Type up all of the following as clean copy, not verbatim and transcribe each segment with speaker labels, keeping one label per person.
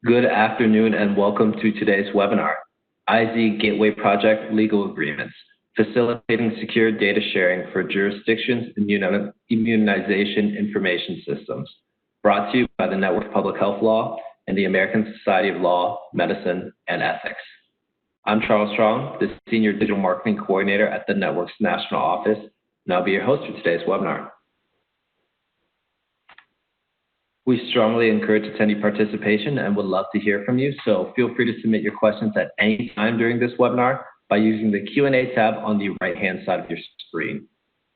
Speaker 1: Good afternoon and welcome to today's webinar, IZ Gateway Project Legal Agreements, Facilitating Secure Data Sharing for Jurisdictions Immunization Information Systems, brought to you by the Network of Public Health Law and the American Society of Law, Medicine, and Ethics. I'm Charles Strong, the Senior Digital Marketing Coordinator at the Network's National Office, and I'll be your host for today's webinar. We strongly encourage attendee participation and would love to hear from you, so feel free to submit your questions at any time during this webinar by using the Q&A tab on the right-hand side of your screen.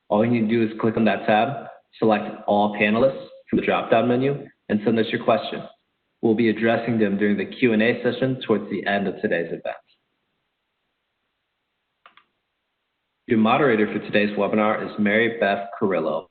Speaker 1: All you need to do is click on that tab, select All Panelists from the drop-down menu, and send us your question. We'll be addressing them during the Q&A session towards the end of today's event. Your moderator for today's webinar is Mary Beth Carrillo.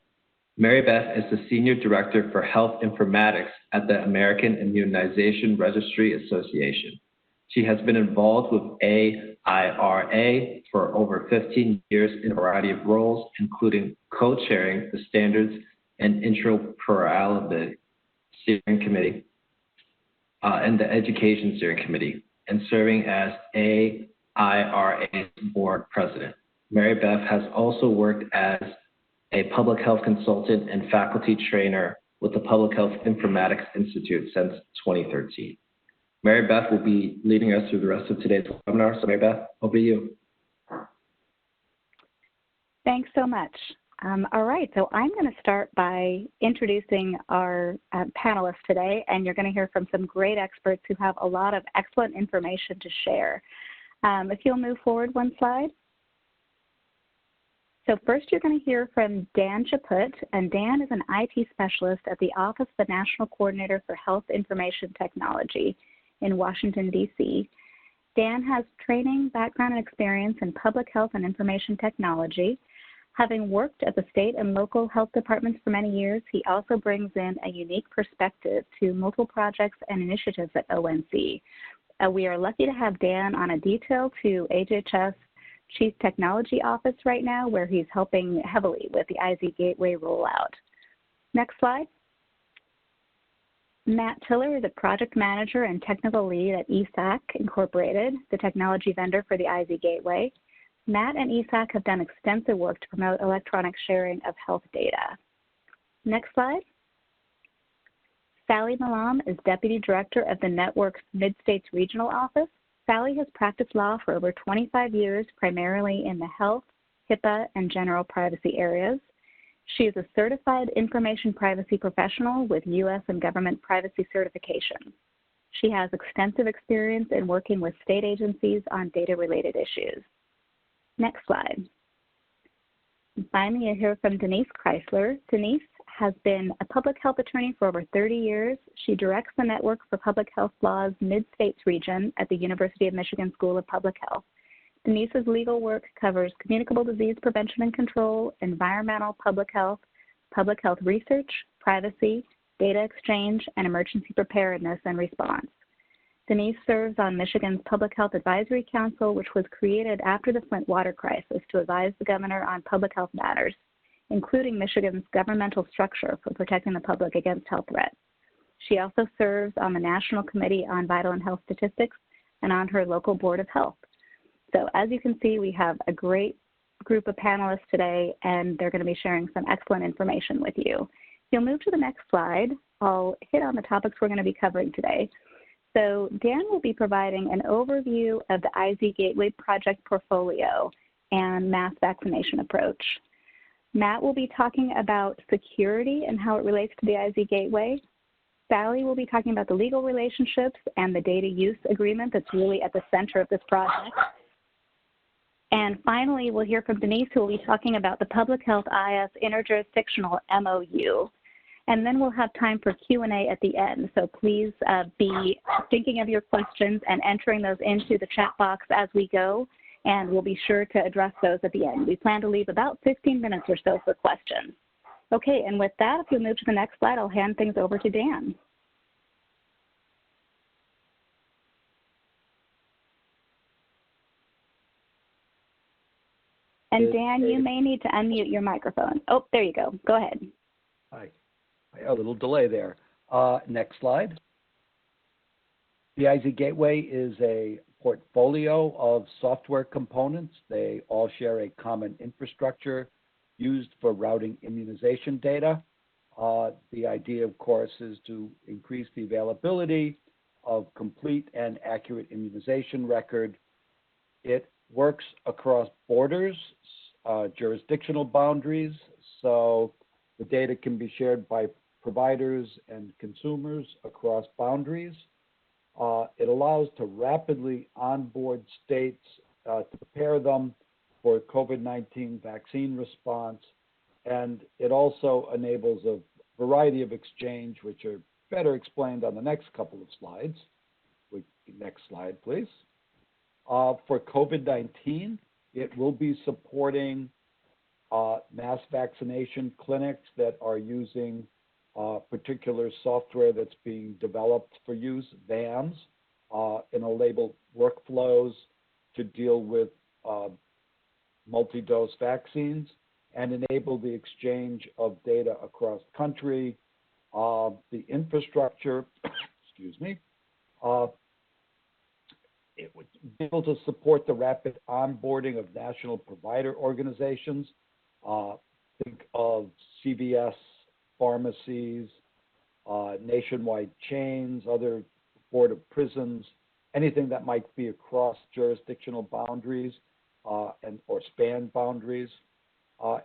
Speaker 1: Mary Beth is the Senior Director for Health Informatics at the American Immunization Registry Association. She has been involved with AIRA for over 15 years in a variety of roles, including co-chairing the Standards and Interoperability Steering Committee and the Education Steering Committee, and serving as AIRA's Board President. Mary Beth has also worked as a public health consultant and faculty trainer with the Public Health Informatics Institute since 2013. Mary Beth will be leading us through the rest of today's webinar. So Mary Beth, over to you.
Speaker 2: Thanks so much. All right, so I'm going to start by introducing our panelists today, and you're going to hear from some great experts who have a lot of excellent information to share. If you'll move forward one slide. So first you're going to hear from Dan Chaput, and Dan is an IT specialist at the Office of the National Coordinator for Health Information Technology in Washington, D.C. Dan has training, background, and experience in public health and information technology. Having worked at the state and local health departments for many years, he also brings in a unique perspective to multiple projects and initiatives at ONC. We are lucky to have Dan on a detail to HHS Chief Technology Office right now, where he's helping heavily with the IZ Gateway rollout. Next slide. Matt Tiller is a project manager and technical lead at ESAC Incorporated, the technology vendor for the IZ Gateway. Matt and ESAC have done extensive work to promote electronic sharing of health data. Next slide. Sally Malam is Deputy Director of the network's Mid-States Regional Office. Sally has practiced law for over 25 years, primarily in the health, HIPAA, and general privacy areas. She is a certified information privacy professional with U.S. and government privacy certification. She has extensive experience in working with state agencies on data-related issues. Next slide. And finally, you'll hear from Denise Chrysler. Denise has been a public health attorney for over 30 years. She directs the Network for Public Health Law's Mid-States region at the University of Michigan School of Public Health. Denise's legal work covers communicable disease prevention and control, environmental public health research, privacy, data exchange, and emergency preparedness and response. Denise serves on Michigan's Public Health Advisory Council, which was created after the Flint water crisis to advise the governor on public health matters, including Michigan's governmental structure for protecting the public against health threats. She also serves on the National Committee on Vital and Health Statistics and on her local Board of Health. So as you can see, we have a great group of panelists today, and they're going to be sharing some excellent information with you. If you'll move to the next slide, I'll hit on the topics we're going to be covering today. So Dan will be providing an overview of the IZ Gateway project portfolio and mass vaccination approach. Matt will be talking about security and how it relates to the IZ Gateway. Sally will be talking about the legal relationships and the data use agreement that's really at the center of this project. And finally, we'll hear from Denise, who will be talking about the Public Health IS interjurisdictional MOU. And then we'll have time for Q&A at the end. So please be thinking of your questions and entering those into the chat box as we go, and we'll be sure to address those at the end. We plan to leave about 15 minutes or so for questions. Okay, and with that, if you'll move to the next slide, I'll hand things over to Dan. And Dan, you may need to unmute your microphone. Oh, there you go. Go ahead.
Speaker 3: Hi. A little delay there. Next slide. PIZ Gateway is a portfolio of software components. They all share a common infrastructure used for routing immunization data. The idea, of course, is to increase the availability of complete and accurate immunization record. It works across borders, jurisdictional boundaries, so the data can be shared by providers and consumers across boundaries. It allows to rapidly onboard states to prepare them for COVID-19 vaccine response, and it also enables a variety of exchange, which are better explained on the next couple of slides. Next slide, please. For COVID-19, it will be supporting mass vaccination clinics that are using particular software that's being developed for use, VAMs, enable workflows to deal with multi-dose vaccines and enable the exchange of data across country. The infrastructure, excuse me, it would be able to support the rapid onboarding of national provider organizations. Think of CVS, pharmacies, nationwide chains, other board of prisons, anything that might be across jurisdictional boundaries or span boundaries,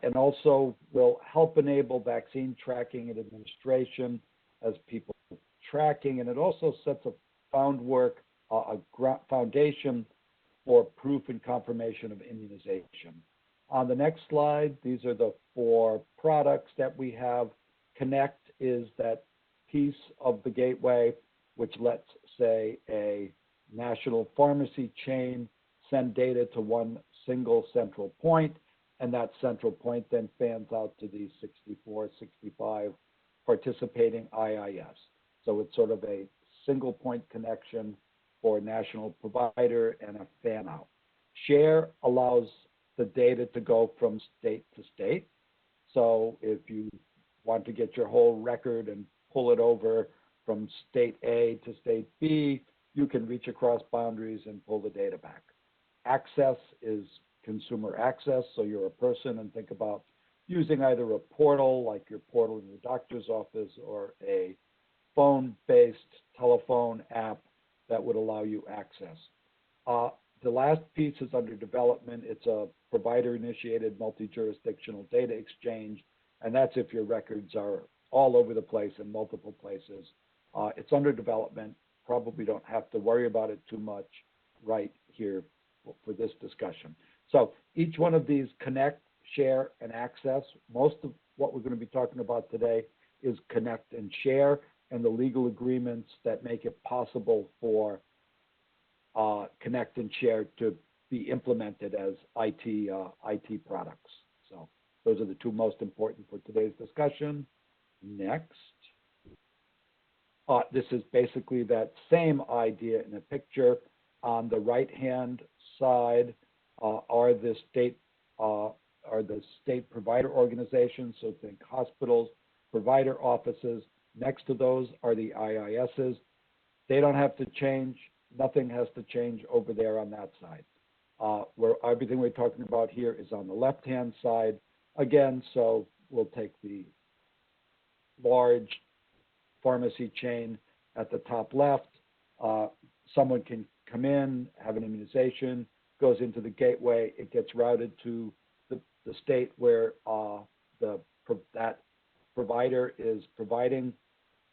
Speaker 3: and also will help enable vaccine tracking and administration as people tracking, and it also sets a foundation for proof and confirmation of immunization. On the next slide, these are the 4 products that we have. Connect is that piece of the gateway which lets, say, a national pharmacy chain send data to one single central point, and that central point then fans out to these 64, 65 participating IIS. So it's sort of a single point connection for a national provider and a fan out. Share allows the data to go from state to state. So if you want to get your whole record and pull it over from state A to state B, you can reach across boundaries and pull the data back. Access is consumer access, so you're a person and think about using either a portal like your portal in your doctor's office or a phone-based telephone app that would allow you access. The last piece is under development. It's a provider-initiated multi-jurisdictional data exchange, and that's if your records are all over the place in multiple places. It's under development. Probably don't have to worry about it too much right here for this discussion. So each one of these connect, share, and access. Most of what we're going to be talking about today is connect and share and the legal agreements that make it possible for connect and share to be implemented as IT products. So those are the 2 most important for today's discussion. Next. This is basically that same idea in a picture. On the right-hand side are the state provider organizations. So think hospitals, provider offices. Next to those are the IISs. They don't have to change. Nothing has to change over there on that side. Where everything we're talking about here is on the left-hand side. Again, so we'll take the large pharmacy chain at the top left. Someone can come in, have an immunization, goes into the gateway. It gets routed to the state where that provider is providing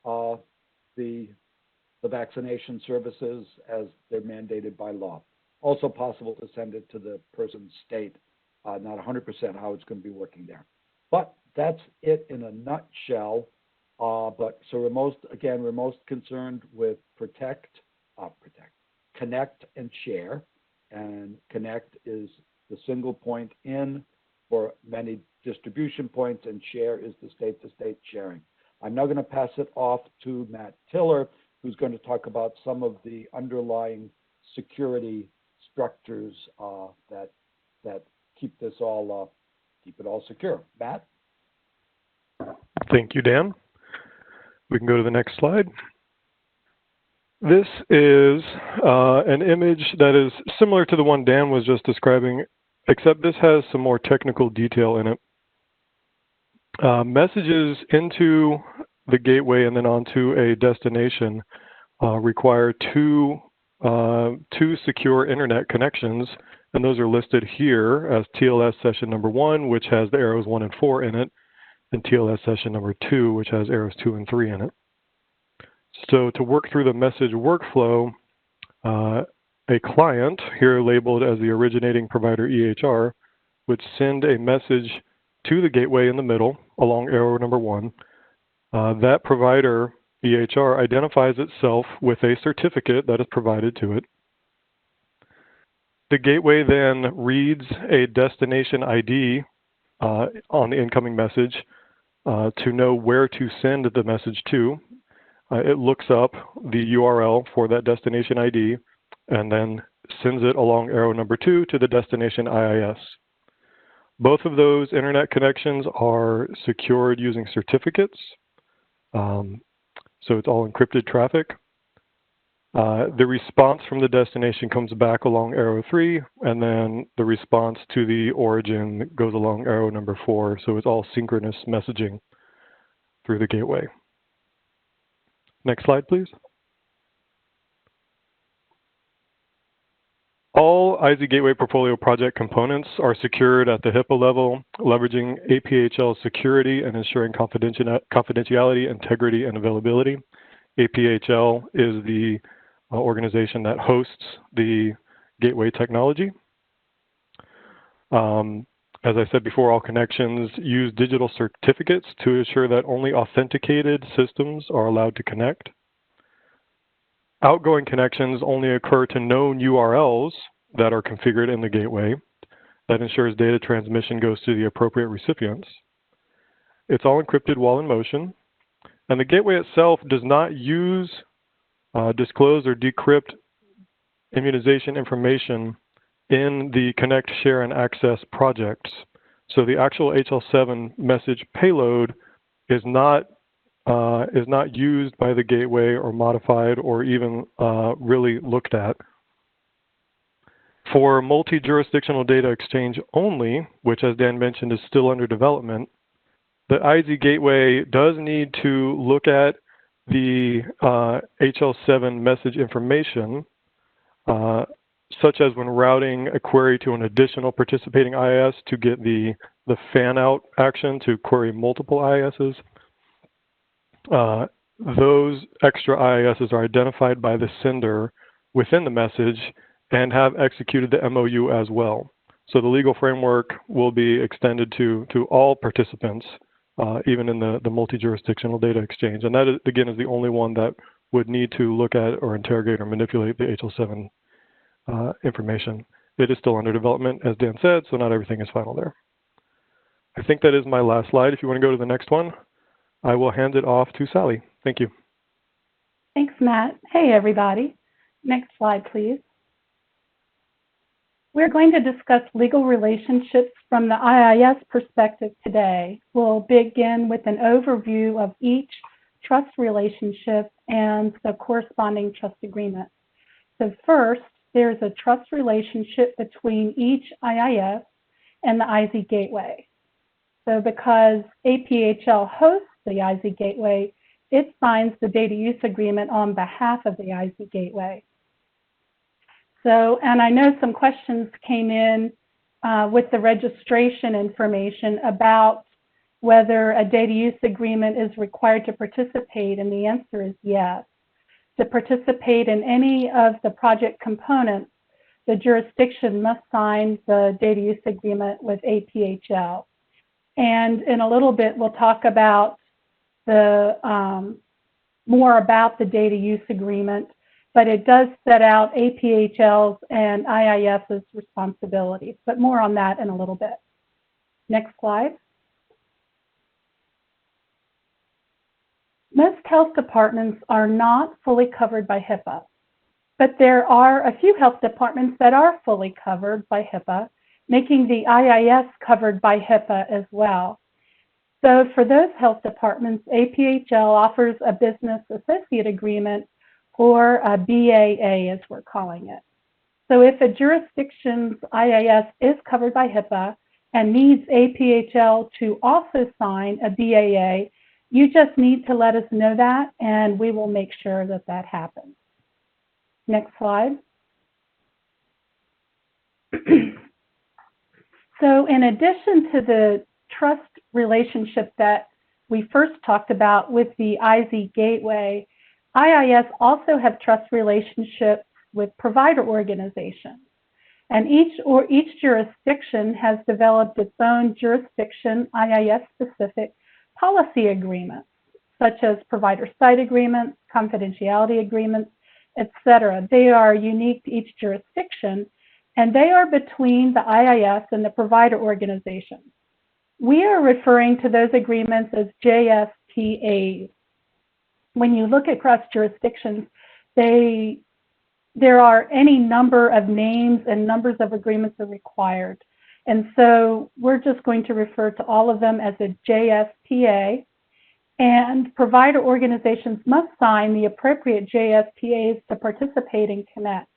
Speaker 3: the vaccination services as they're mandated by law. Also possible to send it to the person's state, not 100% how it's going to be working there. But that's it in a nutshell. So we're most concerned with connect and share. And connect is the single point in for many distribution points, and share is the state-to-state sharing. I'm now going to pass it off to Matt Tiller, who's going to talk about some of the underlying security structures that keep it all secure. Matt?
Speaker 4: Thank you, Dan. We can go to the next slide. This is an image that is similar to the one Dan was just describing, except this has some more technical detail in it. Messages into the gateway and then onto a destination require two secure internet connections, and those are listed here as TLS session number 1, which has the arrows 1 and 4 in it, and TLS session number 2, which has arrows 2 and 3 in it. So to work through the message workflow, a client, here labeled as the originating provider EHR, would send a message to the gateway in the middle along arrow number 1. That provider EHR identifies itself with a certificate that is provided to it. The gateway then reads a destination ID on the incoming message to know where to send the message to. It looks up the URL for that destination ID and then sends it along arrow number 2 to the destination IIS. Both of those internet connections are secured using certificates. So it's all encrypted traffic. The response from the destination comes back along arrow 3, and then the response to the origin goes along arrow number 4. So it's all synchronous messaging through the gateway. Next slide, please. All IZ Gateway Portfolio project components are secured at the HIPAA level, leveraging APHL security and ensuring confidentiality, integrity, and availability. APHL is the organization that hosts the gateway technology. As I said before, all connections use digital certificates to ensure that only authenticated systems are allowed to connect. Outgoing connections only occur to known URLs that are configured in the gateway. That ensures data transmission goes to the appropriate recipients. It's all encrypted while in motion. And the gateway itself does not use, disclose, or decrypt immunization information in the connect, share, and access projects. So the actual HL7 message payload is not used by the gateway or modified or even really looked at. For multi-jurisdictional data exchange only, which as Dan mentioned is still under development, the IZ gateway does need to look at the HL7 message information, such as when routing a query to an additional participating IIS to get the fan-out action to query multiple IISs. Those extra IISs are identified by the sender within the message and have executed the MOU as well. So the legal framework will be extended to all participants, even in the multi-jurisdictional data exchange. And that, again, is the only one that would need to look at or interrogate or manipulate the HL7 information. It is still under development, as Dan said, so not everything is final there. I think that is my last slide. If you want to go to the next one, I will hand it off to Sally. Thank you.
Speaker 5: Thanks, Matt. Hey, everybody. Next slide, please. We're going to discuss legal relationships from the IIS perspective today. We'll begin with an overview of each trust relationship and the corresponding trust agreement. So first, there's a trust relationship between each IIS and the IZ gateway. So because APHL hosts the IZ gateway, it signs the data use agreement on behalf of the IZ gateway. So, and I know some questions came in with the registration information about whether a data use agreement is required to participate, and the answer is yes. To participate in any of the project components, the jurisdiction must sign the data use agreement with APHL. And in a little bit, we'll talk about the more about the data use agreement, but it does set out APHL's and IIS's responsibilities, but more on that in a little bit. Next slide. Most health departments are not fully covered by HIPAA, but there are a few health departments that are fully covered by HIPAA, making the IIS covered by HIPAA as well. So for those health departments, APHL offers a business associate agreement or a BAA as we're calling it. So if a jurisdiction's IAS is covered by HIPAA and needs APHL to also sign a BAA, you just need to let us know that and we will make sure that that happens. Next slide. So in addition to the trust relationship that we first talked about with the IZ Gateway, IIS also have trust relationships with provider organizations. And each jurisdiction has developed its own jurisdiction IIS-specific policy agreements, such as provider site agreements, confidentiality agreements, etc. They are unique to each jurisdiction, and they are between the IIS and the provider organizations. We are referring to those agreements as JSPAs. When you look across jurisdictions, there are any number of names and numbers of agreements are required. And so we're just going to refer to all of them as a JSPA. And provider organizations must sign the appropriate JSPAs to participate in Connect.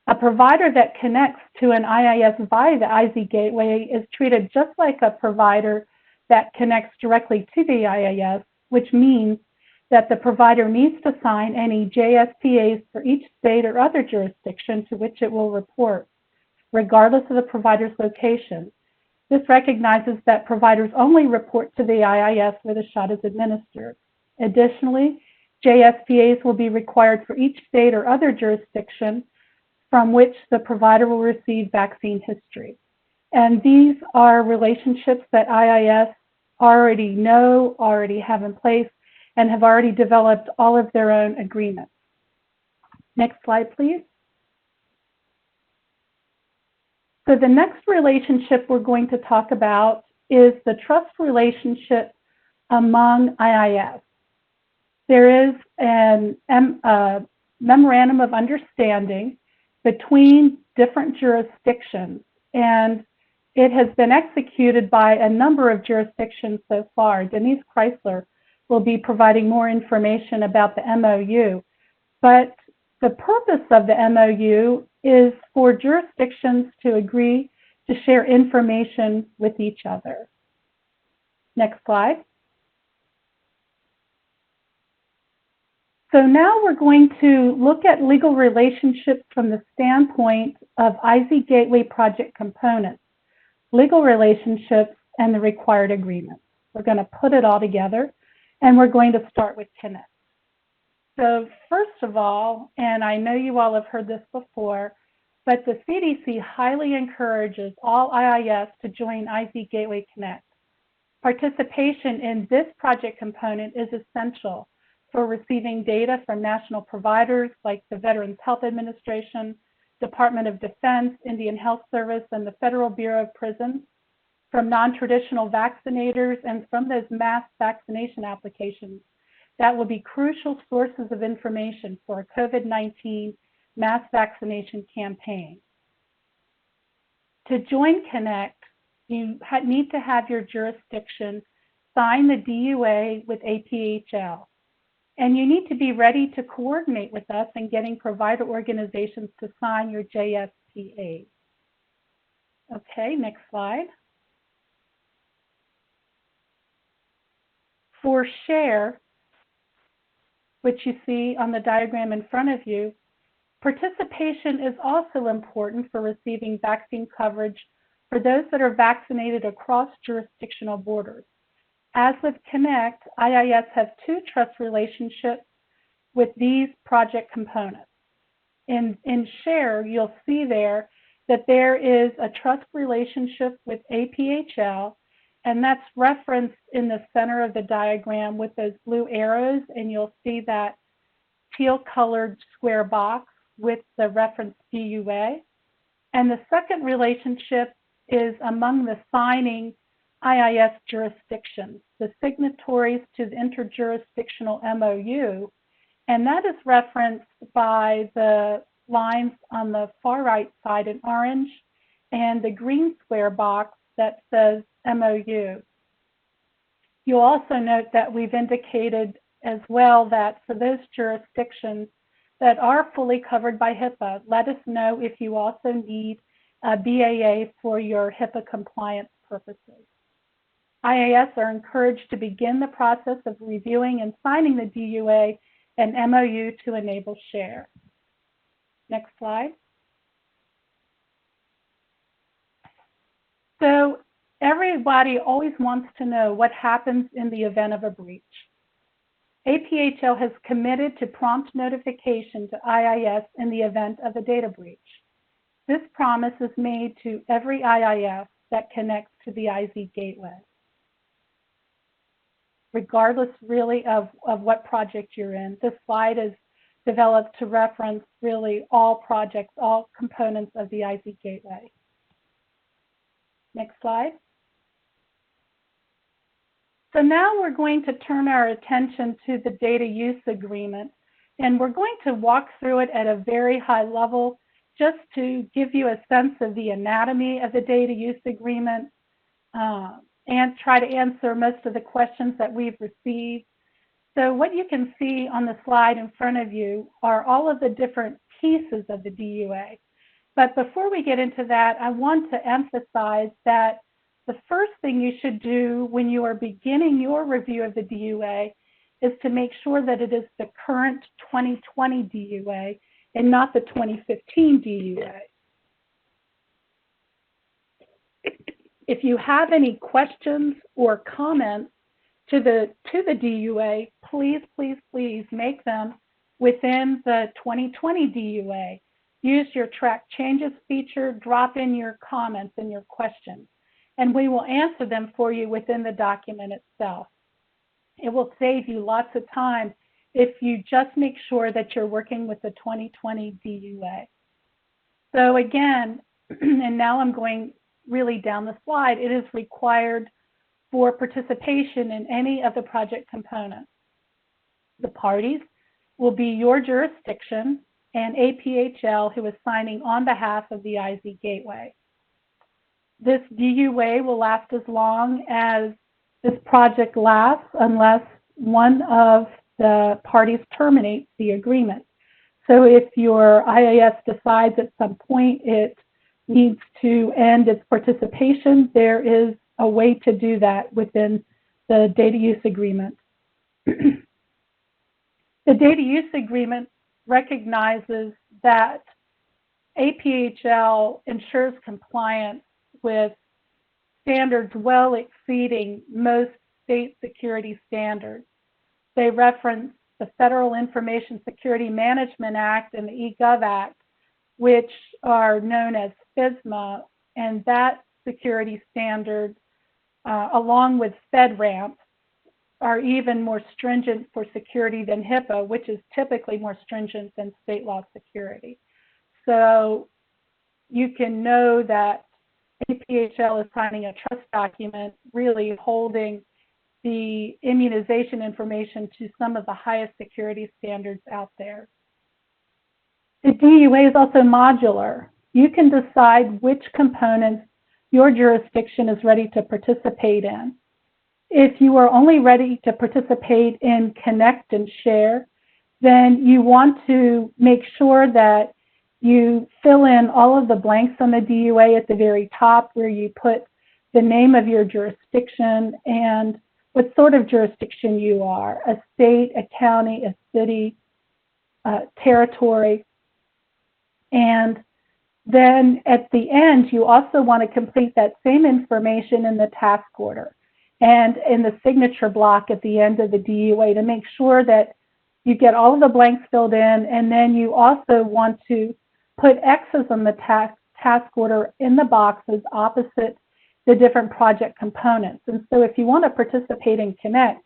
Speaker 5: A provider that connects to an IIS via the IZ Gateway is treated just like a provider that connects directly to the IIS, which means that the provider needs to sign any JSPAs for each state or other jurisdiction to which it will report, regardless of the provider's location. This recognizes that providers only report to the IIS where the shot is administered. Additionally, JSPAs will be required for each state or other jurisdiction from which the provider will receive vaccine history. And these are relationships that IIS already know, already have in place, and have already developed all of their own agreements. Next slide, please. So the next relationship we're going to talk about is the trust relationship among IIS. There is a memorandum of understanding between different jurisdictions, and it has been executed by a number of jurisdictions so far. Denise Chrysler will be providing more information about the MOU, but the purpose of the MOU is for jurisdictions to agree to share information with each other. Next slide. So now we're going to look at legal relationships from the standpoint of IZ Gateway project components, legal relationships, and the required agreements. We're going to put it all together, and we're going to start with Connect. So first of all, and I know you all have heard this before, but the CDC highly encourages all IIS to join IZ Gateway Connect. Participation in this project component is essential for receiving data from national providers like the Veterans Health Administration, Department of Defense, Indian Health Service, and the Federal Bureau of Prisons, from non-traditional vaccinators, and from those mass vaccination applications that will be crucial sources of information for a COVID-19 mass vaccination campaign. To join Connect, you need to have your jurisdiction sign the DUA with APHL. And you need to be ready to coordinate with us in getting provider organizations to sign your JSPA. Okay, next slide. For share, which you see on the diagram in front of you, participation is also important for receiving vaccine coverage for those that are vaccinated across jurisdictional borders. As with Connect, IIS have two trust relationships with these project components. In Share, you'll see there that there is a trust relationship with APHL, and that's referenced in the center of the diagram with those blue arrows, and you'll see that teal-colored square box with the reference DUA. And the second relationship is among the signing IIS jurisdictions, the signatories to the interjurisdictional MOU, and that is referenced by the lines on the far right side in orange and the green square box that says MOU. You'll also note that we've indicated as well that for those jurisdictions that are fully covered by HIPAA, let us know if you also need a BAA for your HIPAA compliance purposes. IAS are encouraged to begin the process of reviewing and signing the DUA and MOU to enable share. Next slide. So everybody always wants to know what happens in the event of a breach. APHL has committed to prompt notification to IIS in the event of a data breach. This promise is made to every IIS that connects to the IZ gateway, regardless really of what project you're in. This slide is developed to reference really all projects, all components of the IZ gateway. Next slide. So now we're going to turn our attention to the data use agreement, and we're going to walk through it at a very high level just to give you a sense of the anatomy of the data use agreement and try to answer most of the questions that we've received. So what you can see on the slide in front of you are all of the different pieces of the DUA. But before we get into that, I want to emphasize that the first thing you should do when you are beginning your review of the DUA is to make sure that it is the current 2020 DUA and not the 2015 DUA. If you have any questions or comments to the DUA, please, please, please make them within the 2020 DUA. Use your track changes feature, drop in your comments and your questions, and we will answer them for you within the document itself. It will save you lots of time if you just make sure that you're working with the 2020 DUA. So again, and now I'm going really down the slide, it is required for participation in any of the project components. The parties will be your jurisdiction and APHL, who is signing on behalf of the IZ Gateway. This DUA will last as long as this project lasts unless one of the parties terminates the agreement. So if your IAS decides at some point it needs to end its participation, there is a way to do that within the data use agreement. The data use agreement recognizes that APHL ensures compliance with standards well exceeding most state security standards. They reference the Federal Information Security Management Act and the eGov Act, which are known as FISMA, and that security standard, along with FedRAMP, are even more stringent for security than HIPAA, which is typically more stringent than state law security. So you can know that APHL is signing a trust document really holding the immunization information to some of the highest security standards out there. The DUA is also modular. You can decide which components your jurisdiction is ready to participate in. If you are only ready to participate in connect and share, then you want to make sure that you fill in all of the blanks on the DUA at the very top where you put the name of your jurisdiction and what sort of jurisdiction you are, a state, a county, a city, territory. And then at the end, you also want to complete that same information in the task order and in the signature block at the end of the DUA to make sure that you get all of the blanks filled in, and then you also want to put X's on the task order in the boxes opposite the different project components. And so if you want to participate in Connect,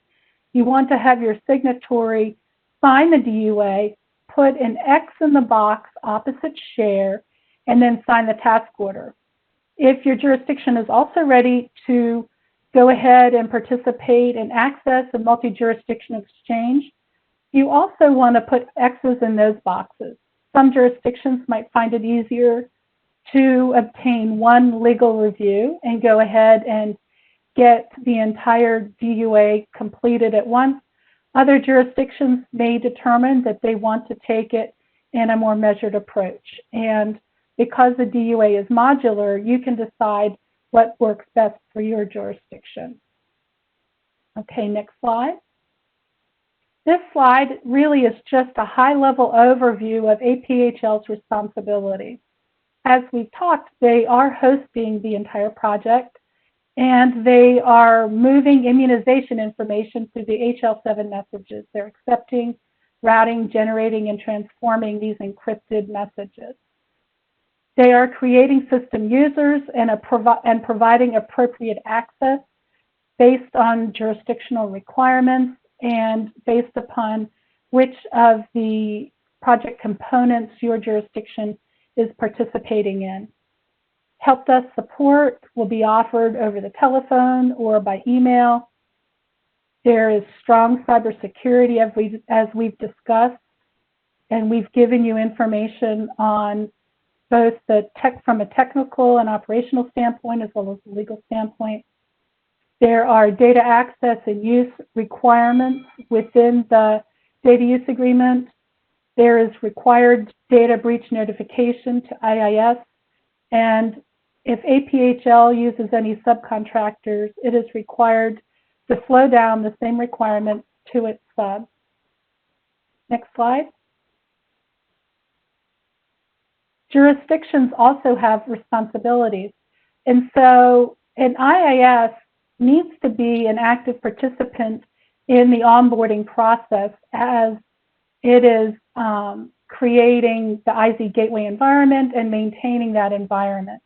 Speaker 5: you want to have your signatory sign the DUA, put an X in the box opposite share, and then sign the task order. If your jurisdiction is also ready to go ahead and participate and access a multi-jurisdiction exchange, you also want to put X's in those boxes. Some jurisdictions might find it easier to obtain one legal review and go ahead and get the entire DUA completed at once. Other jurisdictions may determine that they want to take it in a more measured approach. And because the DUA is modular, you can decide what works best for your jurisdiction. Okay, next slide. This slide really is just a high-level overview of AphLs Responsibilities. As we've talked, they are hosting the entire project, and they are moving immunization information through the HL7 messages. They're accepting, routing, generating, and transforming these encrypted messages. They are creating system users and providing appropriate access based on jurisdictional requirements and based upon which of the project components your jurisdiction is participating in. Help desk support will be offered over the telephone or by email. There is strong cybersecurity as we've discussed, and we've given you information on both from a technical and operational standpoint as well as a legal standpoint. There are data access and use requirements within the data use agreement. There is required data breach notification to IIS, and if AphL uses any subcontractors, it is required to flow down the same requirements to its subs. Next slide. Jurisdictions also have responsibilities, and so an IIS needs to be an active participant in the onboarding process as it is creating the IZ gateway environment and maintaining that environment.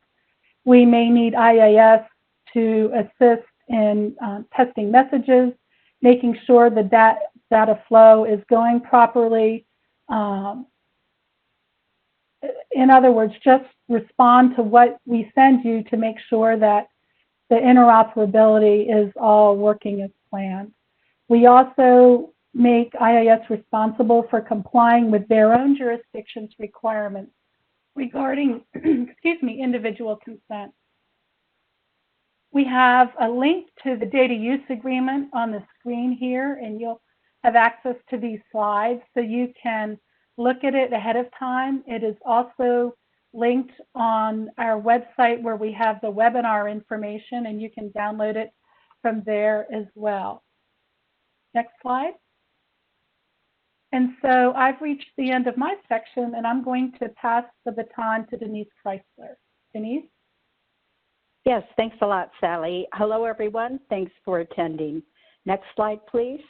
Speaker 5: We may need IIS to assist in testing messages, making sure that data flow is going properly. In other words, just respond to what we send you to make sure that the interoperability is all working as planned. We also make IIS responsible for complying with their own jurisdiction's requirements regarding, excuse me, individual consent. We have a link to the data use agreement on the screen here, and you'll have access to these slides so you can look at it ahead of time. It is also linked on our website where we have the webinar information, and you can download it from there as well. Next slide. And so I've reached the end of my section, and I'm going to pass the baton to Denise Chrysler. Denise?
Speaker 6: Yes, thanks a lot, Sally. Hello, everyone. Thanks for attending. Next slide, please.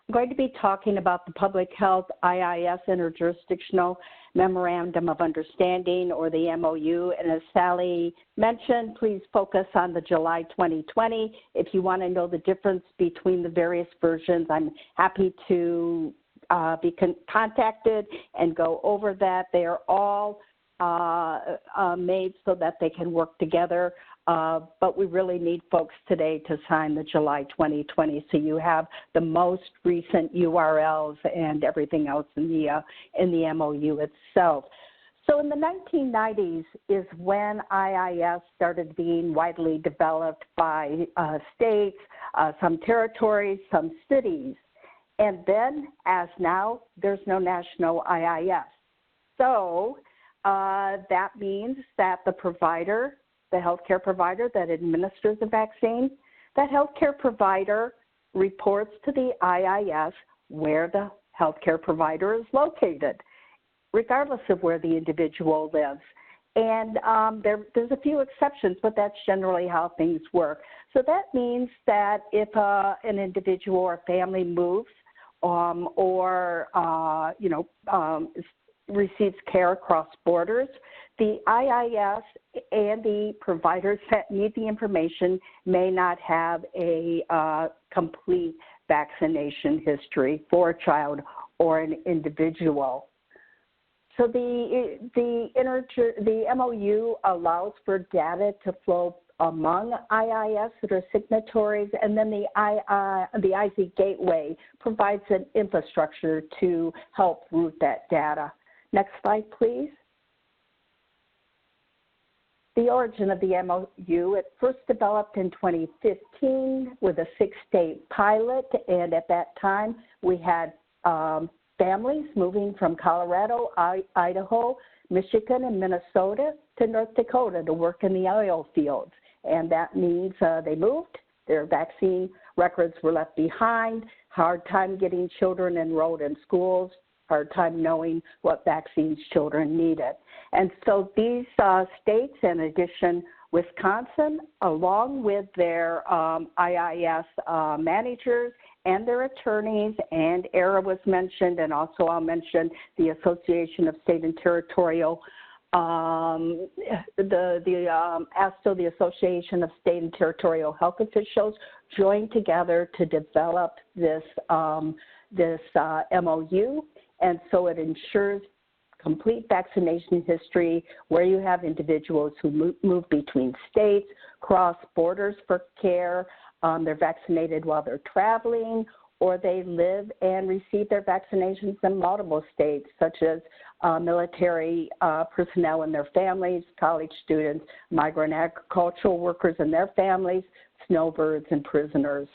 Speaker 6: I'm going to be talking about the Public Health IIS Interjurisdictional Memorandum of Understanding, or the MOU. And as Sally mentioned, please focus on the July 2020. If you want to know the difference between the various versions, I'm happy to be contacted and go over that. They are all made so that they can work together. But we really need folks today to sign the July 2020, so you have the most recent URLs and everything else in the MOU itself. So in the 1990s is when IIS started being widely developed by states, some territories, some cities, and then as now, there's no national IIS. So that means that the provider, the healthcare provider that administers the vaccine, that healthcare provider reports to the IIS where the healthcare provider is located, regardless of where the individual lives. And there's a few exceptions, but that's generally how things work. So that means that if an individual or family moves receives care across borders, the IIS and the providers that need the information may not have a complete vaccination history for a child or an individual. So the MOU allows for data to flow among IIS that are signatories, and then the IZ Gateway provides an infrastructure to help route that data. Next slide, please. The origin of the MOU, it first developed in 2015 with a 6-state pilot, and at that time we had families moving from Colorado, Idaho, Michigan, and Minnesota to North Dakota to work in the oil fields. And that means they moved, their vaccine records were left behind, hard time getting children enrolled in schools, hard time knowing what vaccines children needed. And so these states, in addition, Wisconsin, along with their IIS managers and their attorneys, and ERA was mentioned, and also I'll mention the Association of State and Territorial, ASTO, the Association of State and Territorial Health Officials, joined together to develop this MOU, and so it ensures complete vaccination history where you have individuals who move between states, cross borders for care, they're vaccinated while they're traveling, or they live and receive their vaccinations in multiple states, such as military personnel and their families, college students, migrant agricultural workers and their families, snowbirds, and prisoners.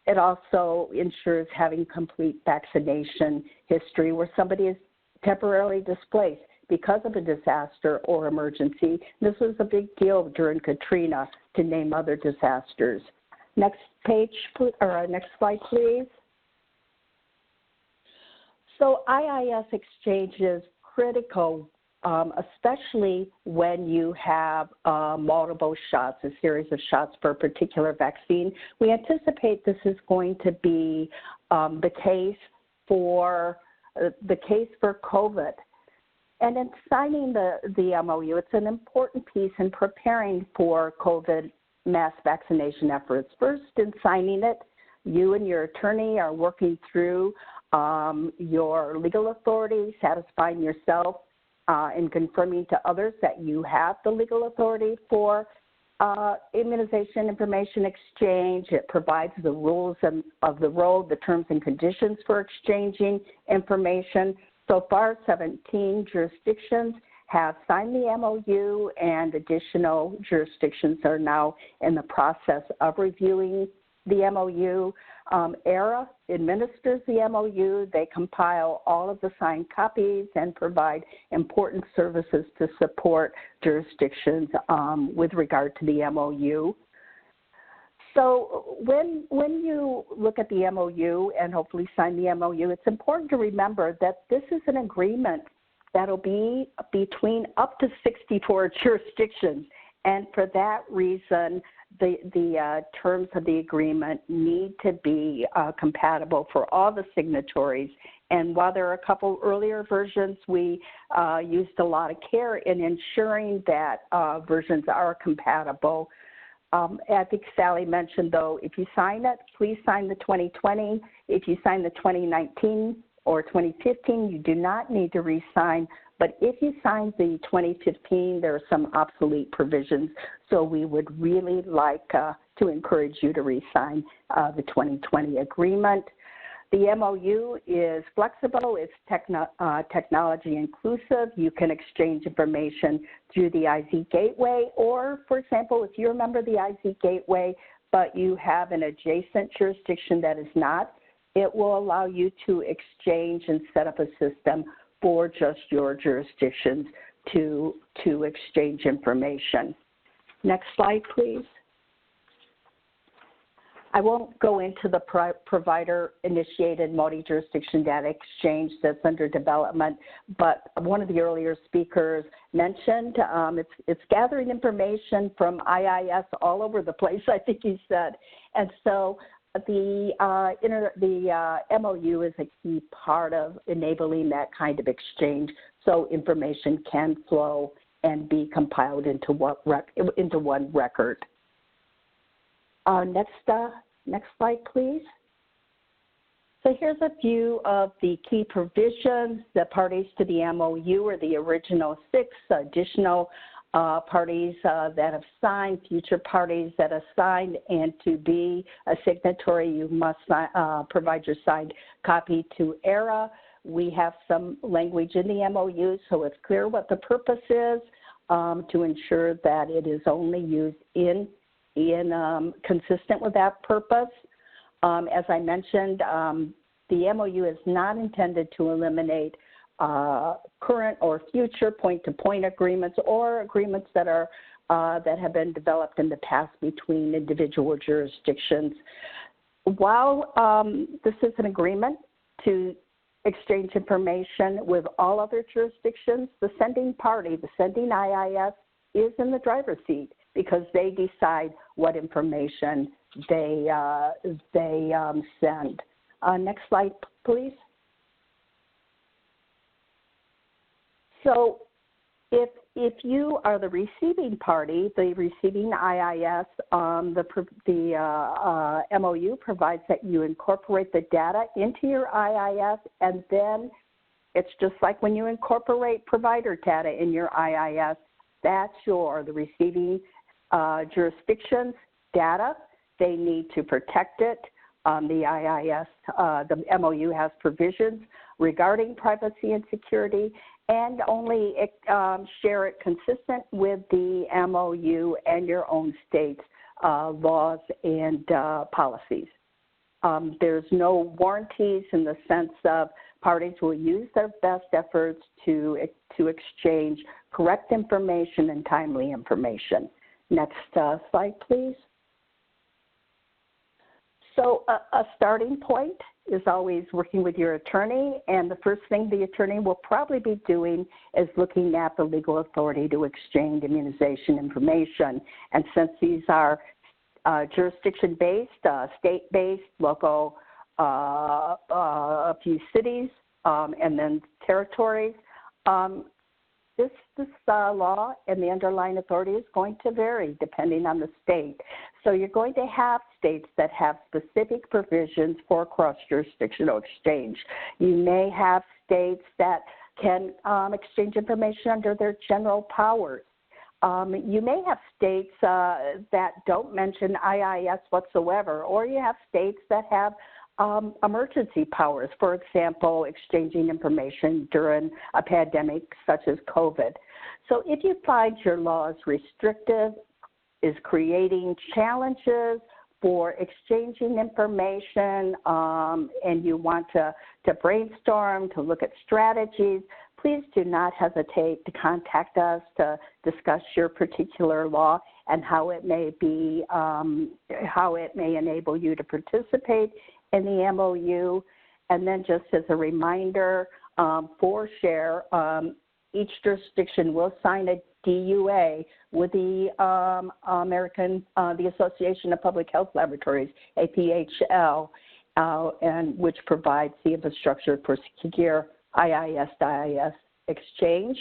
Speaker 6: It also ensures having complete vaccination history where somebody is temporarily displaced because of a disaster or emergency. This was a big deal during Katrina, to name other disasters. Next page, or next slide, please. So IIS exchange is critical, especially when you have multiple shots, a series of shots for a particular vaccine. We anticipate this is going to be the case for COVID. And in signing the MOU, it's an important piece in preparing for COVID mass vaccination efforts. First, in signing it, you and your attorney are working through your legal authority, satisfying yourself and confirming to others that you have the legal authority for immunization information exchange. It provides the rules of the road, the terms and conditions for exchanging information. So far, 17 jurisdictions have signed the MOU, and additional jurisdictions are now in the process of reviewing the MOU. ERA administers the MOU. They compile all of the signed copies and provide important services to support jurisdictions with regard to the MOU. So when you look at the MOU and hopefully sign the MOU, it's important to remember that this is an agreement that'll be between up to 64 jurisdictions. And for that reason, the terms of the agreement need to be compatible for all the signatories. And while there are a couple earlier versions, we used a lot of care in ensuring that versions are compatible. I think Sally mentioned, though, if you sign it, please sign the 2020. If you sign the 2019 or 2015, you do not need to re-sign. But if you sign the 2015, there are some obsolete provisions. So we would really like to encourage you to re-sign the 2020 agreement. The MOU is flexible, it's technology inclusive. You can exchange information through the IZ Gateway, or, for example, if you remember the IZ Gateway, but you have an adjacent jurisdiction that is not, it will allow you to exchange and set up a system for just your jurisdictions to exchange information. Next slide, please. I won't go into the provider-initiated multi-jurisdiction data exchange that's under development, but one of the earlier speakers mentioned it's gathering information from IIS all over the place, I think he said. And so the MOU is a key part of enabling that kind of exchange so information can flow and be compiled into one record. Next slide, please. So here's a view of the key provisions. The parties to the MOU are the original 6 additional parties that have signed, future parties that have signed, and to be a signatory, you must provide your signed copy to ERA. We have some language in the MOU, so it's clear what the purpose is to ensure that it is only used consistent with that purpose. As I mentioned, the MOU is not intended to eliminate current or future point-to-point agreements or agreements that are that have been developed in the past between individual jurisdictions. While this is an agreement to exchange information with all other jurisdictions, the sending party, the sending IIS, is in the driver's seat because they decide what information they send. Next slide, please. So if you are the receiving party, the receiving IIS, the MOU provides that you incorporate the data into your IIS, and then it's just like when you incorporate provider data in your IIS, that's the receiving jurisdiction's data. They need to protect it. The IIS, the MOU has provisions regarding privacy and security, and only share it consistent with the MOU and your own state's laws and policies. There's no warranties in the sense of parties will use their best efforts to exchange correct information and timely information. Next slide, please. So a starting point is always working with your attorney, and the first thing the attorney will probably be doing is looking at the legal authority to exchange immunization information. And since these are jurisdiction-based, state-based, local, a few cities, and then territories, this law and the underlying authority is going to vary depending on the state. So you're going to have states that have specific provisions for cross-jurisdictional exchange. You may have states that can exchange information under their general powers. You may have states that don't mention IIS whatsoever, or you have states that have emergency powers, for example, exchanging information during a pandemic such as COVID. So if you find your law is restrictive, is creating challenges for exchanging information, and you want to brainstorm, to look at strategies, please do not hesitate to contact us to discuss your particular law and how it may be, how it may enable you to participate in the MOU. And then just as a reminder for SHARE, each jurisdiction will sign a DUA with the the Association of Public Health Laboratories, APHL, and which provides the infrastructure for secure IIS-to-IIS exchange.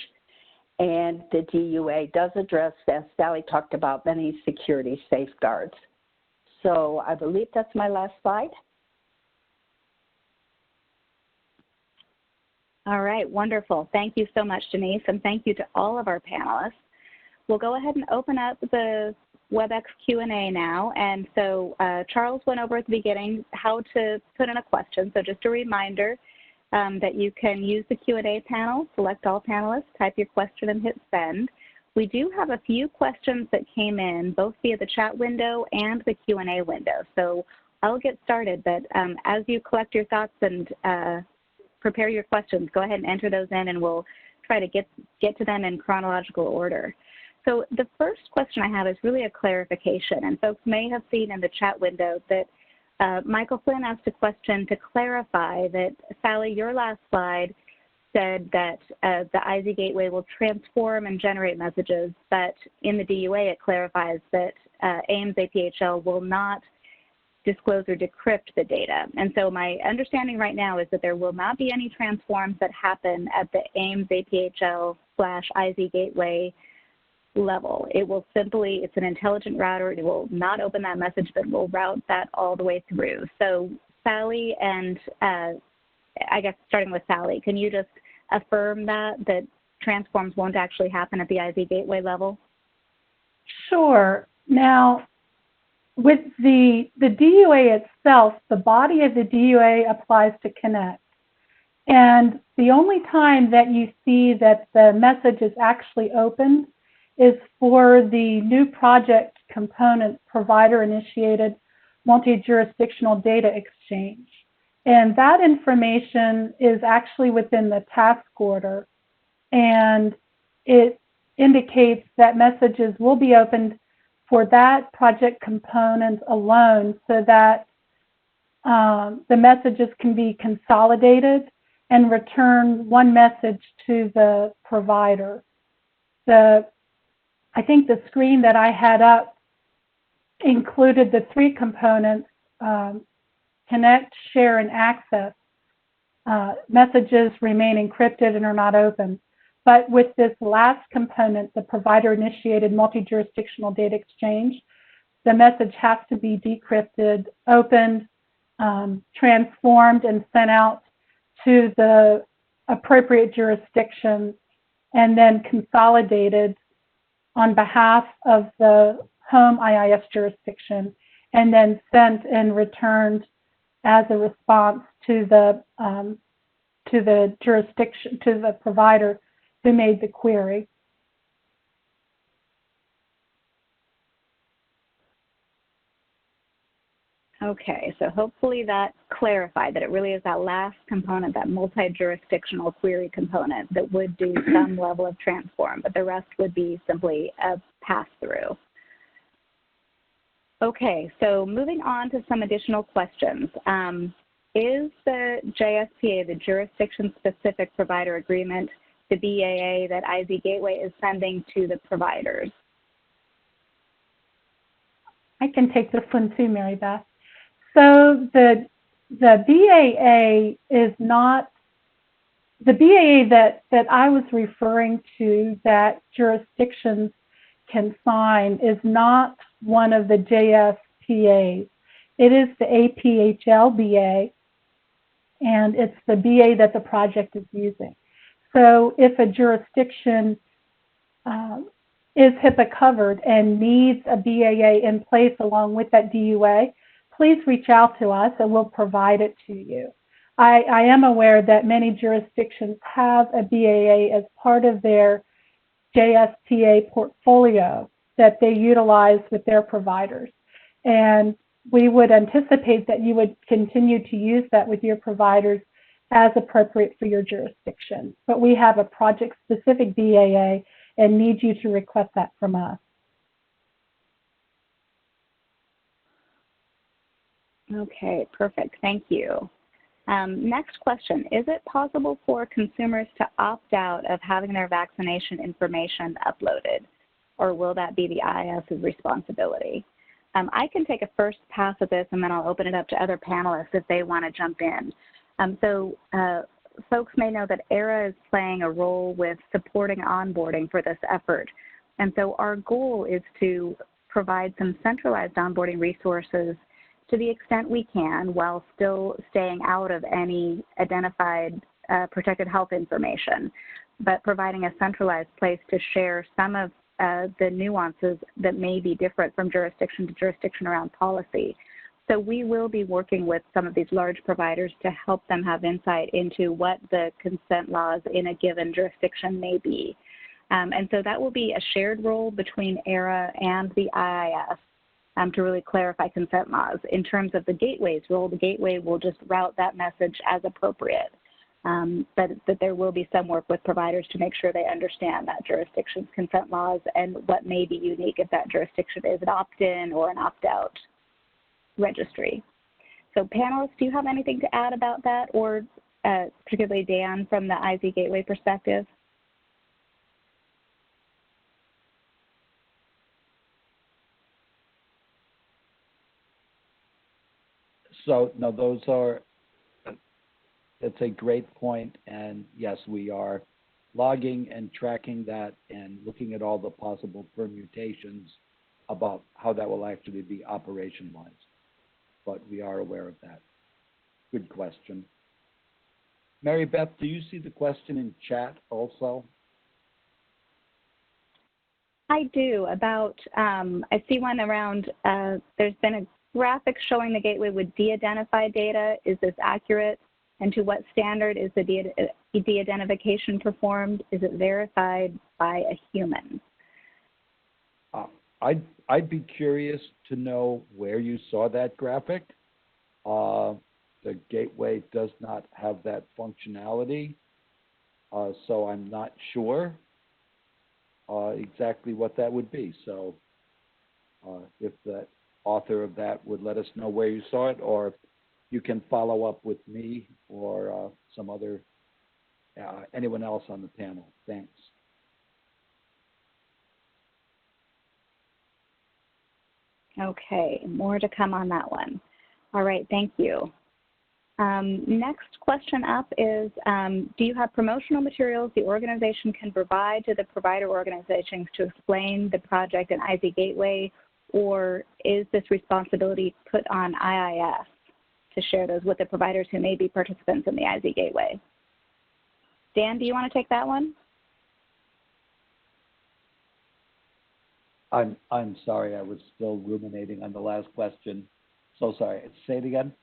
Speaker 6: And the DUA does address, as Sally talked about, many security safeguards. So I believe that's my last slide.
Speaker 2: All right, wonderful. Thank you so much, Denise, and thank you to all of our panelists. We'll go ahead and open up the Webex QA now. And so Charles went over at the beginning how to put in a question. So just a reminder that you can use the Q&A panel, select all panelists, type your question, and hit send. We do have a few questions that came in, both via the chat window and the Q&A window. So I'll get started, but as you collect your thoughts and prepare your questions, go ahead and enter those in, and we'll try to get to them in chronological order. So the first question I have is really a clarification, and folks may have seen in the chat window that Michael Flynn asked a question to clarify that, Sally, your last slide said that the IZ Gateway will transform and generate messages, but in the DUA it clarifies that AIMS APHL will not disclose or decrypt the data. And so my understanding right now is that there will not be any transforms that happen at the AIMS APHL/IZ Gateway level. It will simply, it's an intelligent router. It will not open that message, but will route that all the way through. So Sally, and I guess starting with Sally, can you just affirm that transforms won't actually happen at the IZ Gateway level?
Speaker 5: Sure. Now, with the DUA itself, the body of the DUA applies to connect. And the only time that you see that the message is actually opened is for the new project component provider-initiated multi-jurisdictional data exchange. And that information is actually within the task order. And it indicates that messages will be opened for that project component alone so that the messages can be consolidated and return one message to the provider. I think the screen that I had up included the three components, connect, share, and access. Messages remain encrypted and are not open. But with this last component, the provider-initiated multi-jurisdictional data exchange, the message has to be decrypted, opened, transformed, and sent out to the appropriate jurisdiction, and then consolidated on behalf of the home IIS jurisdiction, and then sent and returned as a response to the jurisdiction, to the provider who made the query.
Speaker 2: Okay, so hopefully that clarified that it really is that last component, that multi-jurisdictional query component, that would do some level of transform, but the rest would be simply a pass-through. Okay, so moving on to some additional questions. Is the JSPA, the jurisdiction-specific provider agreement, the BAA that IZ Gateway is sending to the providers?
Speaker 5: I can take this one too, Mary Beth. So the BAA is not, the BAA that I was referring to that jurisdictions can sign is not one of the JSPAs. It is the AphL BA, and it's the BA that the project is using. So if a jurisdiction is HIPAA covered and needs a BAA in place along with that DUA, please reach out to us and we'll provide it to you. I am aware that many jurisdictions have a BAA as part of their JSPA portfolio that they utilize with their providers. And we would anticipate that you would continue to use that with your providers as appropriate for your jurisdiction. But we have a project-specific BAA and need you to request that from us.
Speaker 2: Okay, perfect. Thank you. Next question. Is it possible for consumers to opt out of having their vaccination information uploaded, or will that be the IIS's responsibility? I can take a first pass at this, and then I'll open it up to other panelists if they want to jump in. Folks may know that ERA is playing a role with supporting onboarding for this effort. And so our goal is to provide some centralized onboarding resources to the extent we can while still staying out of any identified protected health information, but providing a centralized place to share some of the nuances that may be different from jurisdiction to jurisdiction around policy. So we will be working with some of these large providers to help them have insight into what the consent laws in a given jurisdiction may be. And so that will be a shared role between ERA and the IIS to really clarify consent laws. In terms of the gateway's role, the gateway will just route that message as appropriate. But there will be some work with providers to make sure they understand that jurisdiction's consent laws and what may be unique if that jurisdiction is an opt-in or an opt-out registry. So panelists, do you have anything to add about that, or particularly Dan from the IZ Gateway perspective?
Speaker 3: So no, those are, that's a great point. And yes, we are logging and tracking that and looking at all the possible permutations about how that will actually be operationalized. But we are aware of that. Good question. Mary Beth, do you see the question in chat also?
Speaker 2: I do. About, I see one around, there's been a graphic showing the gateway with de-identified data. Is this accurate? And to what standard is the de-identification performed? Is it verified by a human?
Speaker 3: I'd be curious to know where you saw that graphic. the gateway does not have that functionality. So I'm not sure exactly what that would be. So if the author of that would let us know where you saw it, or you can follow up with me or some other, anyone else on the panel. Thanks.
Speaker 2: Okay, more to come on that one. All right, thank you. Next question up is, do you have promotional materials the organization can provide to the provider organizations to explain the project in IZ Gateway, or is this responsibility put on IIS to share those with the providers who may be participants in the IZ Gateway? Dan, do you want to take that one?
Speaker 3: I'm sorry, I was still ruminating on the last question. So sorry, say it again.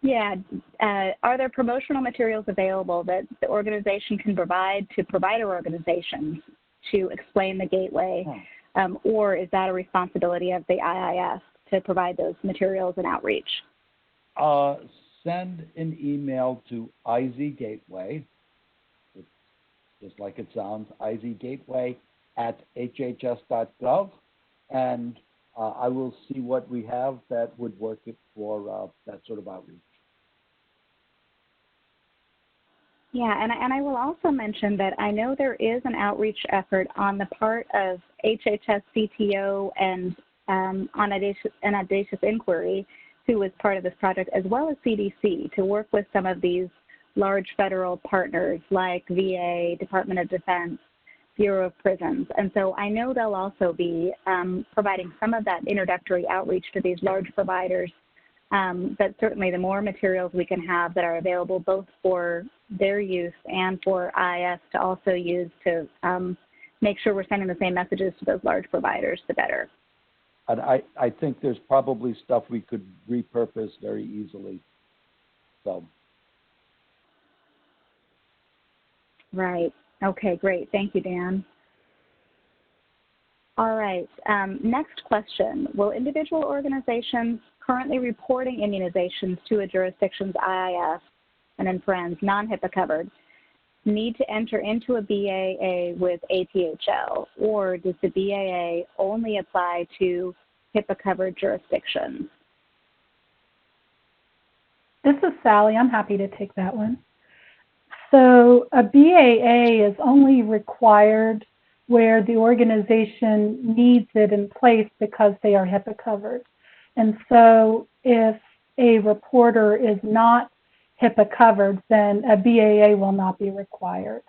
Speaker 2: Yeah, are there promotional materials available that the organization can provide to provider organizations to explain the gateway, or is that a responsibility of the IIS to provide those materials and outreach?
Speaker 3: Send an email to IZ Gateway, just like it sounds, IZ Gateway @hhs.gov, and I will see what we have that would work for that sort of outreach.
Speaker 2: Yeah, and I will also mention that I know there is an outreach effort on the part of HHS CTO and an audacious inquiry, who was part of this project, as well as CDC, to work with some of these large federal partners like VA, Department of Defense, Bureau of Prisons. And so I know they'll also be providing some of that introductory outreach to these large providers. But certainly the more materials we can have that are available both for their use and for IIS to also use to make sure we're sending the same messages to those large providers, the better.
Speaker 3: And I think there's probably stuff we could repurpose very easily. So.
Speaker 2: Right. Okay, great. Thank you, Dan. All right. Next question. Will individual organizations currently reporting immunizations to a jurisdiction's IIS, and then friends, non-HIPAA covered, need to enter into a BAA with APHL, or does the BAA only apply to HIPAA-covered jurisdictions?
Speaker 5: This is Sally. I'm happy to take that one. So a BAA is only required where the organization needs it in place because they are HIPAA covered. And so if a reporter is not HIPAA covered, then a BAA will not be required.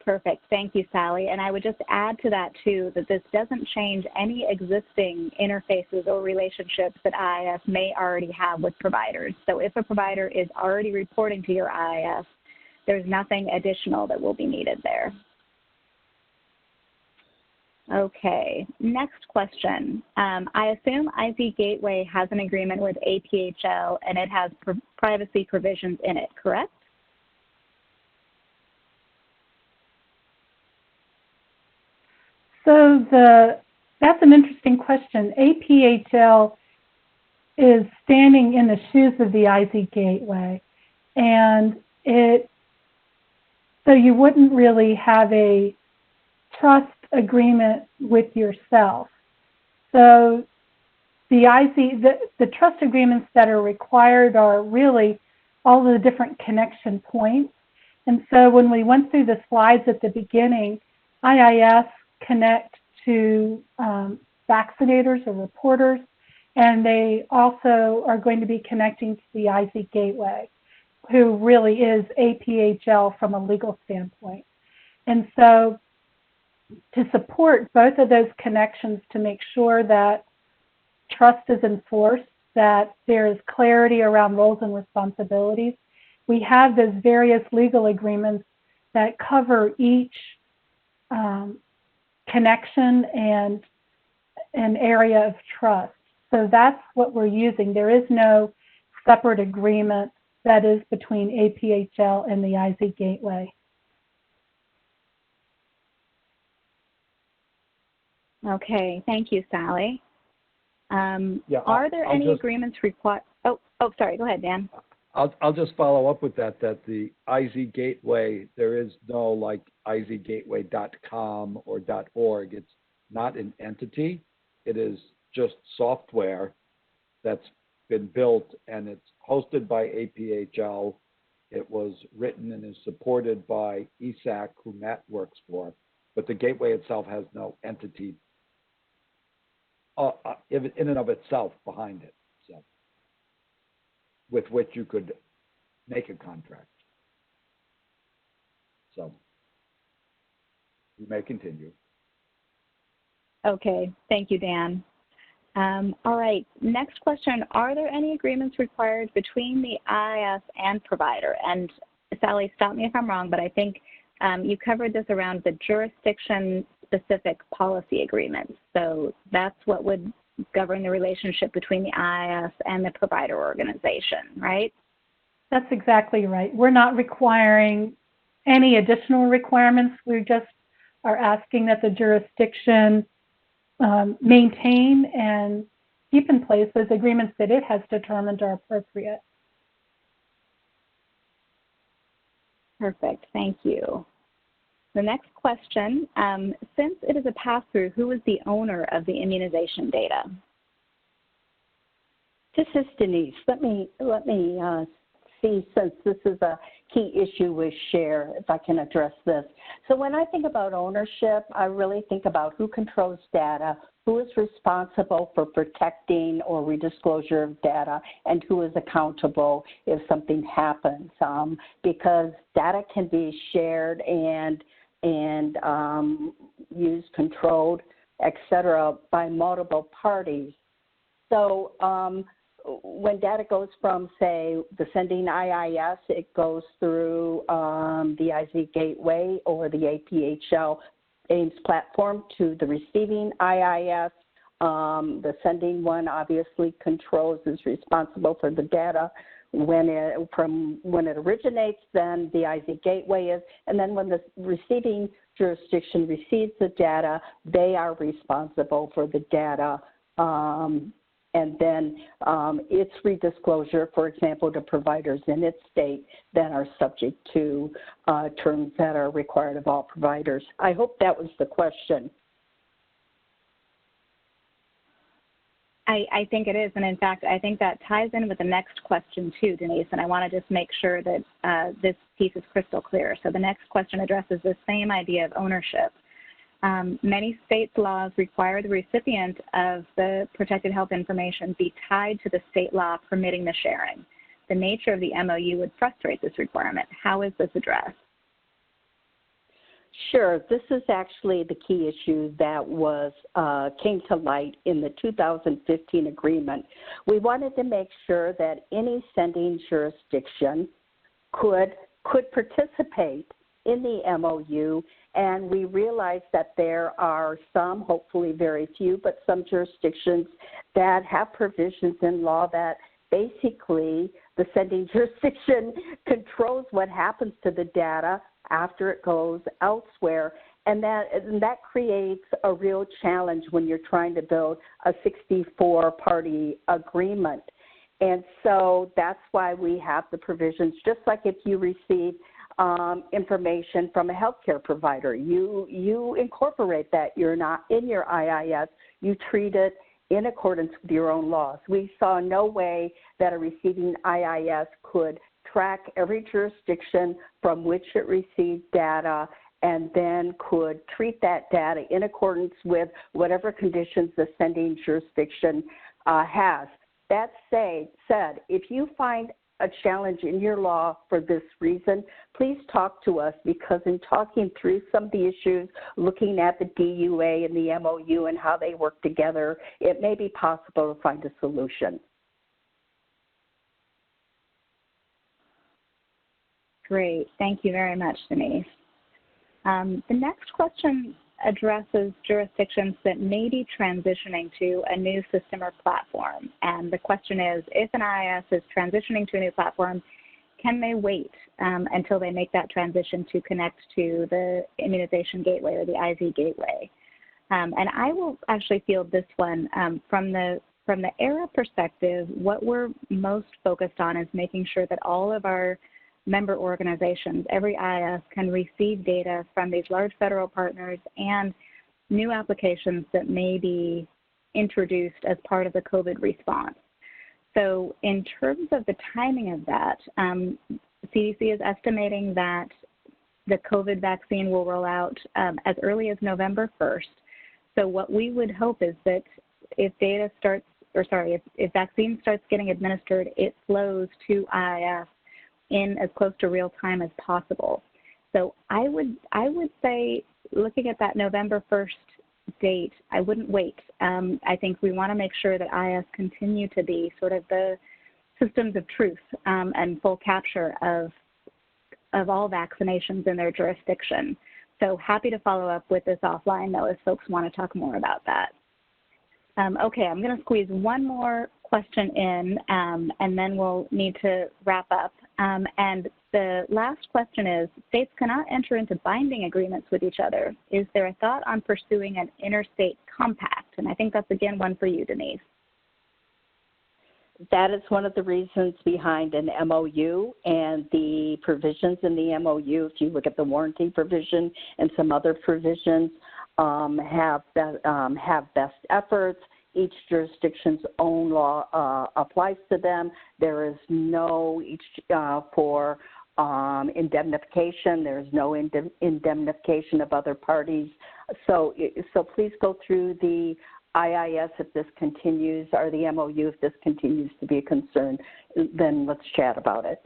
Speaker 2: Perfect. Thank you, Sally. And I would just add to that, too, that this doesn't change any existing interfaces or relationships that IIS may already have with providers. So if a provider is already reporting to your IIS, there's nothing additional that will be needed there. Okay, next question. I assume IZ Gateway has an agreement with APHL and it has privacy provisions in it, correct?
Speaker 5: So that's an interesting question. APHL is standing in the shoes of the IZ Gateway, and so you wouldn't really have a trust agreement with yourself. So the trust agreements that are required are really all the different connection points. And so when we went through the slides at the beginning, IIS connect to vaccinators or reporters, and they also are going to be connecting to the IZ Gateway, who really is APHL from a legal standpoint. And so to support both of those connections to make sure that trust is enforced, that there is clarity around roles and responsibilities, we have those various legal agreements that cover each connection and an area of trust. So that's what we're using. There is no separate agreement that is between APHL and the IZ Gateway.
Speaker 2: Okay, thank you, Sally. Are there any agreements required? Oh, sorry. Go ahead, Dan.
Speaker 3: I'll just follow up with that the IZ Gateway, there is no like izgateway.com or .org. It's not an entity. It is just software that's been built, and it's hosted by APHL. It was written and is supported by ESAC, who Matt works for, but the gateway itself has no entity in and of itself behind it, so with which you could make a contract. So you may continue.
Speaker 2: Okay, thank you, Dan. All right, next question. Are there any agreements required between the IIS and provider? And Sally, stop me if I'm wrong, but I think you covered this around the jurisdiction-specific policy agreements. So that's what would govern the relationship between the IIS and the provider organization, right?
Speaker 5: That's exactly right. We're not requiring any additional requirements. We just are asking that the jurisdiction maintain and keep in place those agreements that it has determined are appropriate.
Speaker 2: Perfect, thank you. The next question, since it is a pass-through, who is the owner of the immunization data?
Speaker 6: This is Denise. Let me see, since this is a key issue with SHARE, if I can address this. So when I think about ownership, I really think about who controls data, who is responsible for protecting or redisclosure of data, and who is accountable if something happens. Because data can be shared and used, controlled, et cetera, by multiple parties. So when data goes from, say, the sending IIS, it goes through the IZ Gateway or the APHL AIMS platform to the receiving IIS. The sending one obviously controls, is responsible for the data. When it originates, then the IZ Gateway is, and then when the receiving jurisdiction receives the data, they are responsible for the data. And then its redisclosure, for example, to providers in its state that are subject to terms that are required of all providers. I hope that was the question.
Speaker 2: I think it is, and in fact, I think that ties in with the next question too, Denise, and I want to just make sure that this piece is crystal clear. So the next question addresses the same idea of ownership. Many states' laws require the recipient of the protected health information be tied to the state law permitting the sharing. The nature of the MOU would frustrate this requirement. How is this addressed?
Speaker 6: Sure. This is actually the key issue that was came to light in the 2015 agreement. We wanted to make sure that any sending jurisdiction could participate in the MOU, and we realized that there are some, hopefully very few, but some jurisdictions that have provisions in law that basically the sending jurisdiction controls what happens to the data after it goes elsewhere, and that creates a real challenge when you're trying to build a 64-party agreement. And so that's why we have the provisions, just like if you receive information from a healthcare provider. You incorporate that. You're not in your IIS. You treat it in accordance with your own laws. We saw no way that a receiving IIS could track every jurisdiction from which it received data and then could treat that data in accordance with whatever conditions the sending jurisdiction has. That said, if you find a challenge in your law for this reason, please talk to us, because in talking through some of the issues, looking at the DUA and the MOU and how they work together, it may be possible to find a solution.
Speaker 2: Great. Thank you very much, Denise. The next question addresses jurisdictions that may be transitioning to a new system or platform. And the question is, if an IIS is transitioning to a new platform, can they wait until they make that transition to connect to the immunization gateway or the IZ gateway? And I will actually field this one from the from the ERA perspective, what we're most focused on is making sure that all of our member organizations, every IS, can receive data from these large federal partners and new applications that may be introduced as part of the COVID response. So in terms of the timing of that, CDC is estimating that the COVID vaccine will roll out as early as November 1st. So what we would hope is that if vaccine starts getting administered, it flows to IIS in as close to real time as possible. So I would say, looking at that November 1st date, I wouldn't wait. I think we want to make sure that IS continue to be sort of the systems of truth and full capture of all vaccinations in their jurisdiction. So happy to follow up with this offline, though, if folks want to talk more about that. Okay, I'm going to squeeze one more question in, and then we'll need to wrap up. And the last question is, states cannot enter into binding agreements with each other. Is there a thought on pursuing an interstate compact? And I think that's, again, one for you, Denise.
Speaker 6: That is one of the reasons behind an MOU, and the provisions in the MOU, if you look at the warranty provision and some other provisions, have best efforts. Each jurisdiction's own law applies to them. There is no, for indemnification, there is no indemnification of other parties. So please go through the IIS if this continues, or the MOU if this continues to be a concern, then let's chat about it.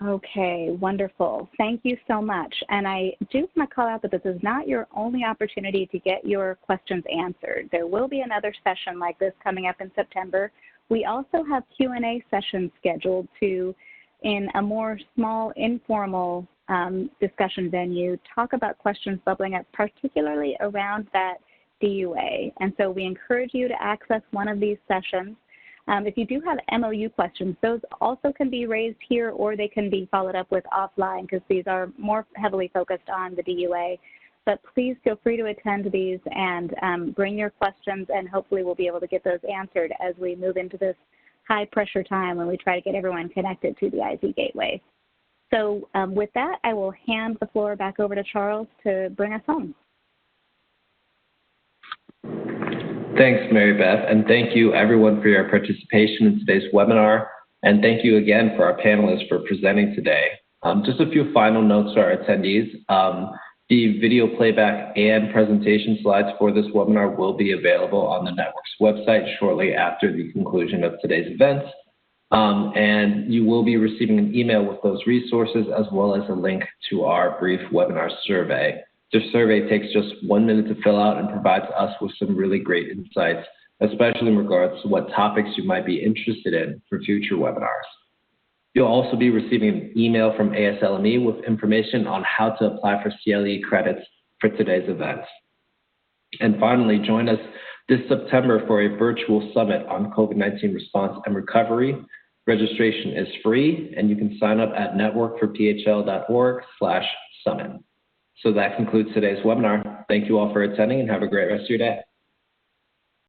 Speaker 2: Okay, wonderful. Thank you so much. And I do want to call out that this is not your only opportunity to get your questions answered. There will be another session like this coming up in September. We also have Q&A sessions scheduled to, in a more small, informal discussion venue, talk about questions bubbling up, particularly around that DUA. And so we encourage you to access one of these sessions. If you do have MOU questions, those also can be raised here, or they can be followed up with offline, because these are more heavily focused on the DUA. But please feel free to attend these and bring your questions, and hopefully we'll be able to get those answered as we move into this high pressure time when we try to get everyone connected to the IZ Gateway. So with that, I will hand the floor back over to Charles to bring us home.
Speaker 1: Thanks, Mary Beth, and thank you everyone for your participation in today's webinar, and thank you again for our panelists for presenting today. Just a few final notes to our attendees. The video playback and presentation slides for this webinar will be available on the network's website shortly after the conclusion of today's event, and you will be receiving an email with those resources as well as a link to our brief webinar survey. This survey takes just 1 minute to fill out and provides us with some really great insights, especially in regards to what topics you might be interested in for future webinars. You'll also be receiving an email from ASLME with information on how to apply for CLE credits for today's event. And finally, join us this September for a virtual summit on COVID-19 response and recovery. Registration is free, and you can sign up at networkforphl.org/summit. So that concludes today's webinar. Thank you all for attending, and have a great rest of your day.